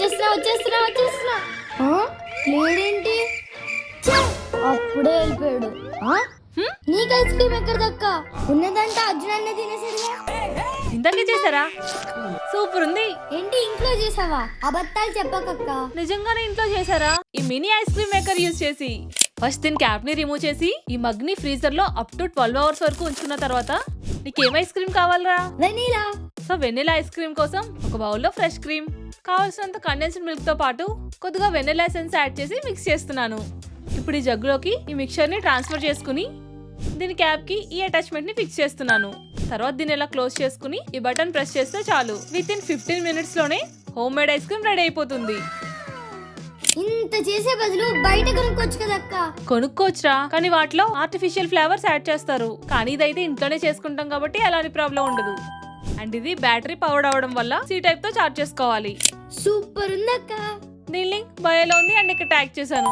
వచ్చేస్తున్నా. లేడేంటి? అప్పుడే వెళ్ళిపోయాడు. నీకు ఐస్ క్రీమ్ ఎక్కడ దక్క? ఉన్నదంతా అర్జున్ అన్న తినేసరిగా. ఇందాకే చేశారా? సూపర్ ఉంది. ఏంటి ఇంట్లో చేసావా? అబద్ధాలు చెప్పకక్క. నిజంగానే ఇంట్లో చేశారా? ఈ mini ice cream maker use చేసి ఫస్ట్ దీని క్యాప్ ని రిమూవ్ చేసి ఈ మగ్ ని ఫ్రీజర్ లో అప్ టు 12 అవర్స్ వరకు ఉంచుకున్న తర్వాత నీకేం ఐస్ క్రీమ్ కావాలరా? Vanilla. So vanilla ice cream కోసం ఒక బౌల్లో ఫ్రెష్ క్రీమ్, కావాల్సినంత కండెన్స్డ్ మిల్క్ తో పాటు కొద్దిగా వెనిలా ఎసెన్స్ యాడ్ చేసి మిక్స్ చేస్తున్నాను. ఇప్పుడు ఈ జగ్గులోకి ఈ మిక్చర్ ని ట్రాన్స్ఫర్ చేసుకుని దీని క్యాప్ కి ఈ అటాచ్మెంట్ ని ఫిక్స్ చేస్తున్నాను. తర్వాత దీన్ని ఇలా క్లోజ్ చేసుకుని ఈ బటన్ ప్రెస్ చేస్తే చాలు విత్ ఇన్ 15 మినిట్స్ లోనే home made ice cream ready అయిపోతుంది. ఇంత చేసే బదులు బయట కొనుక్కోవచ్చు కదక్క. కొనుక్కోవచ్చురా, కానీ వాటిలో ఆర్టిఫిషియల్ ఫ్లేవర్స్ యాడ్ చేస్తారు. కానీ ఇదైతే ఇంట్లోనే చేసుకుంటాం కాబట్టి ఎలాంటి ప్రాబ్లం ఉండదు. అండ్ ఇది బ్యాటరీ పవర్డ్ అవడం వల్ల C టైప్ తో చార్జ్ చేసుకోవాలి. సూపర్ ఉందక్క. దీని లింక్ బయోలో ఉంది అండ్ ఇక్కడ ట్యాగ్ చేశాను.